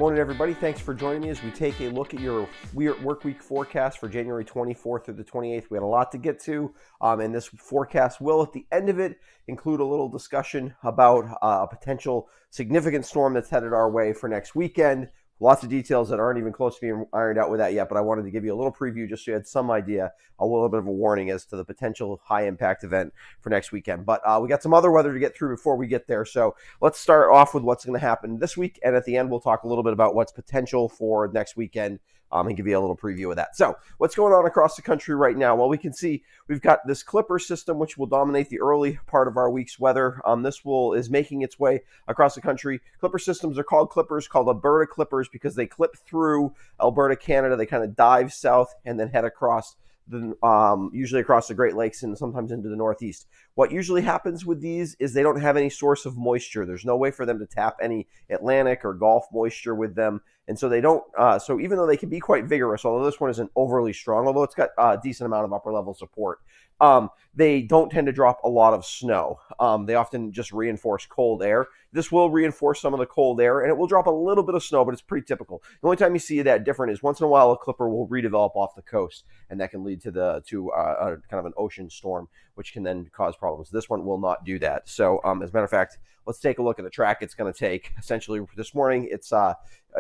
Morning, everybody. Thanks for joining me as we take a look at your work week forecast for January 24th through the 28th. We had a lot to get to, and this forecast will, at the end of it, include a little discussion about a potential significant storm that's headed our way for next weekend. Lots of details that aren't even close to being ironed out with that yet, but I wanted to give you a little preview just so you had some idea, a little bit of a warning as to the potential high-impact event for next weekend. But we got some other weather to get through before we get there, so let's start off with what's going to happen this week, and at the end we'll talk a little bit about what's potential for next weekend and give you a little preview of that. So what's going on across the country right now? Well, we can see we've got this clipper system, which will dominate the early part of our week's weather. This is making its way across the country. Clipper systems are called clippers, called Alberta clippers, because they clip through Alberta, Canada. They kind of dive south and then head across usually across the Great Lakes and sometimes into the Northeast. What usually happens with these is they don't have any source of moisture. There's no way for them to tap any Atlantic or Gulf moisture with them. And so they don't, so even though they can be quite vigorous, although this one isn't overly strong, although it's got a decent amount of upper level support, they don't tend to drop a lot of snow. They often just reinforce cold air. This will reinforce some of the cold air, and it will drop a little bit of snow, but it's pretty typical. The only time you see that different is once in a while a clipper will redevelop off the coast, and that can lead to a kind of an ocean storm, which can then cause problems. This one will not do that. So as a matter of fact, let's take a look at the track it's going to take. Essentially, this morning it's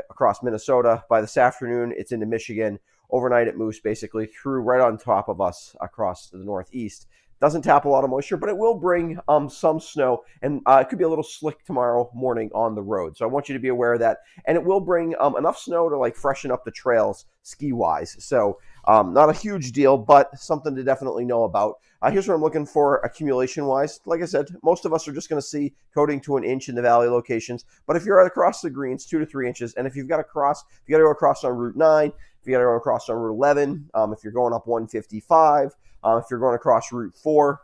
across Minnesota. By this afternoon, it's into Michigan. Overnight, it moves basically through right on top of us across the Northeast. Doesn't tap a lot of moisture, but it will bring some snow, and it could be a little slick tomorrow morning on the road. So I want you to be aware of that. And it will bring enough snow to like freshen up the trails ski-wise. So not a huge deal, but something to definitely know about. Here's what I'm looking for accumulation-wise. Like I said, most of us are just going to see coating to an inch in the valley locations. But if you're across the greens, 2 to 3 inches. And if you've got to go across on Route 9, if you got to go across on Route 11, if you're going up 155, if you're going across Route 4,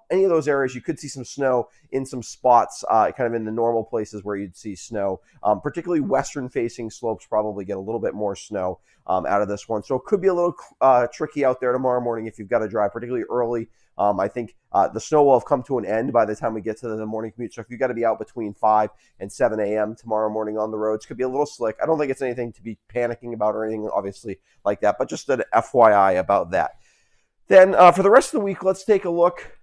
any of those areas, you could see some snow in some spots, kind of in the normal places where you'd see snow. Particularly western-facing slopes probably get a little bit more snow out of this one. So it could be a little tricky out there tomorrow morning if you've got to drive, particularly early. I think the snow will have come to an end by the time we get to the morning commute. So if you've got to be out between 5 and 7 a.m. tomorrow morning on the roads, could be a little slick. I don't think it's anything to be panicking about or anything, obviously, like that, but just an FYI about that. Then for the rest of the week, let's take a look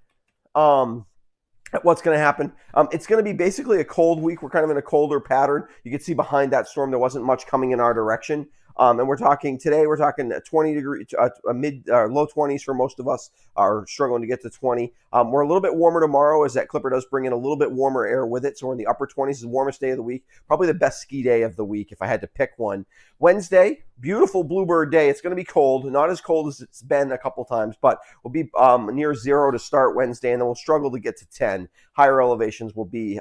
at what's going to happen. It's going to be basically a cold week. We're kind of in a colder pattern. You can see behind that storm, there wasn't much coming in our direction. And we're talking 20 degrees, low 20s for most of us are struggling to get to 20. We're a little bit warmer tomorrow as that clipper does bring in a little bit warmer air with it. So we're in the upper 20s, is the warmest day of the week. Probably the best ski day of the week if I had to pick one. Wednesday, beautiful bluebird day. It's going to be cold, not as cold as it's been a couple times, but we'll be near 0 to start Wednesday, and then we'll struggle to get to 10. Higher elevations will be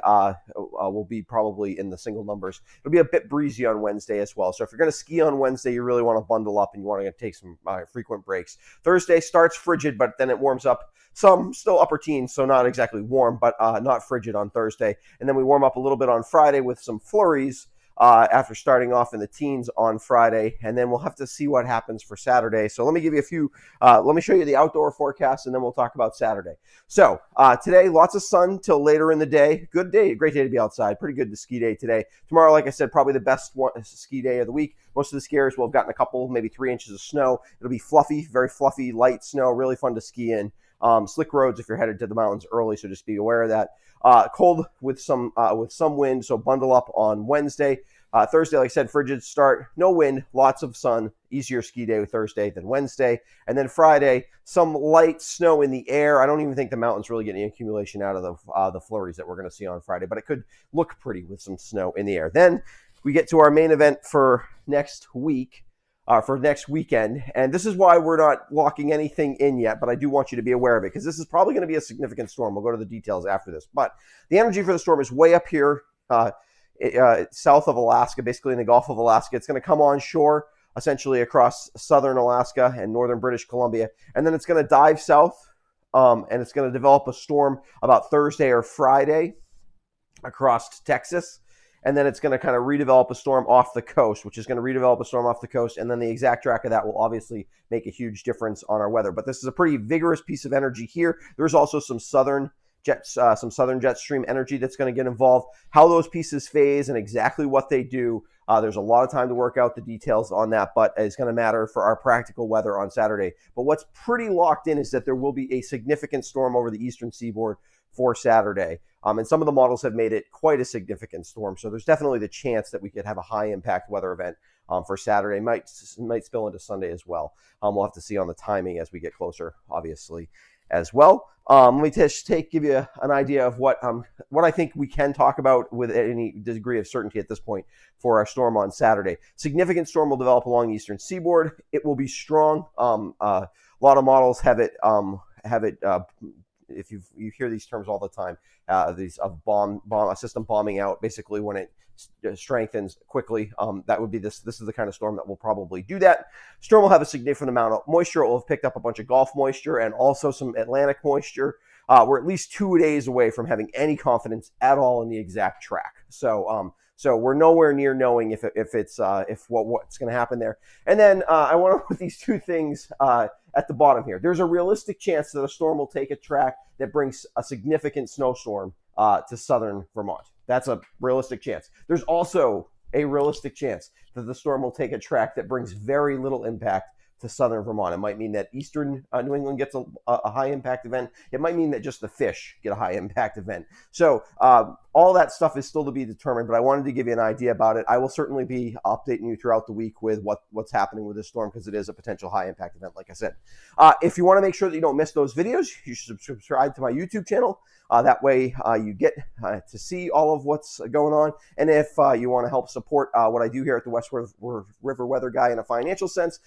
probably in the single numbers. It'll be a bit breezy on Wednesday as well. So if you're going to ski on Wednesday, you really want to bundle up and you want to take some frequent breaks. Thursday starts frigid, but then it warms up. Some still upper teens, so not exactly warm, but not frigid on Thursday. And then we warm up a little bit on Friday with some flurries after starting off in the teens on Friday. And then we'll have to see what happens for Saturday. So let me give you let me show you the outdoor forecast, and then we'll talk about Saturday. So today, lots of sun till later in the day. Good day, great day to be outside. Pretty good ski day today. Tomorrow, like I said, probably the best ski day of the week. Most of the skiers will have gotten a couple, maybe 3 inches of snow. It'll be fluffy, very fluffy, light snow, really fun to ski in. Slick roads if you're headed to the mountains early, so just be aware of that. Cold with some wind, so bundle up on Wednesday. Thursday, like I said, frigid start, no wind, lots of sun, easier ski day with Thursday than Wednesday. And then Friday, some light snow in the air. I don't even think the mountains really get any accumulation out of the flurries that we're going to see on Friday, but it could look pretty with some snow in the air. Then we get to our main event for next week. For next weekend. And this is why we're not locking anything in yet, but I do want you to be aware of it because this is probably going to be a significant storm. We'll go to the details after this. But the energy for the storm is way up here south of Alaska, basically in the Gulf of Alaska. It's going to come on shore, essentially across southern Alaska and northern British Columbia. And then it's going to dive south, and it's going to develop a storm about Thursday or Friday across Texas. And then it's going to kind of redevelop a storm off the coast, which is going to redevelop a storm off the coast. And then the exact track of that will obviously make a huge difference on our weather. But this is a pretty vigorous piece of energy here. There's also some southern some southern jet stream energy that's going to get involved. How those pieces phase and exactly what they do, there's a lot of time to work out the details on that, but it's going to matter for our practical weather on Saturday. But what's pretty locked in is that there will be a significant storm over the eastern seaboard for Saturday. And some of the models have made it quite a significant storm. So there's definitely the chance that we could have a high impact weather event for Saturday. Might spill into Sunday as well. We'll have to see on the timing as we get closer, obviously, as well. Let me just give you an idea of what I think we can talk about with any degree of certainty at this point for our storm on Saturday. Significant storm will develop along the eastern seaboard. It will be strong. A lot of models have it. If you hear these terms all the time, these a system bombing out, basically when it strengthens quickly, that would be this is the kind of storm that will probably do that. Storm will have a significant amount of moisture. It will have picked up a bunch of Gulf moisture and also some Atlantic moisture. We're at least 2 days away from having any confidence at all in the exact track. So we're nowhere near knowing if what's going to happen there. And then I want to put these two things at the bottom here. There's a realistic chance that a storm will take a track that brings a significant snowstorm to southern Vermont. That's a realistic chance. There's also a realistic chance that the storm will take a track that brings very little impact to southern Vermont. It might mean that eastern New England gets a high impact event. It might mean that just the fish get a high impact event. So all that stuff is still to be determined, but I wanted to give you an idea about it. I will certainly be updating you throughout the week with what's happening with this storm because it is a potential high impact event, like I said. If you want to make sure that you don't miss those videos, you should subscribe to my YouTube channel. That way you get to see all of what's going on. And if you want to help support what I do here at the West River Weather Guy in a financial sense,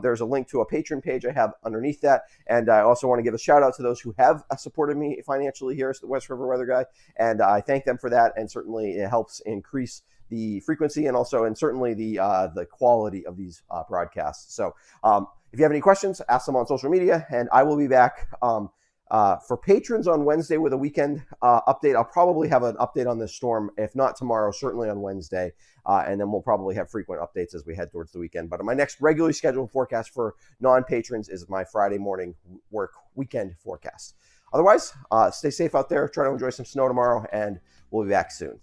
there's a link to a patron page I have underneath that. And I also want to give a shout out to those who have supported me financially here at the West River Weather Guy. And I thank them for that. And certainly it helps increase the frequency and certainly the quality of these broadcasts. So if you have any questions, ask them on social media, and I will be back for patrons on Wednesday with a weekend update. I'll probably have an update on this storm, if not tomorrow, certainly on Wednesday. And then we'll probably have frequent updates as we head towards the weekend. But my next regularly scheduled forecast for non-patrons is my Friday morning weekend forecast. Otherwise, stay safe out there. Try to enjoy some snow tomorrow, and we'll be back soon.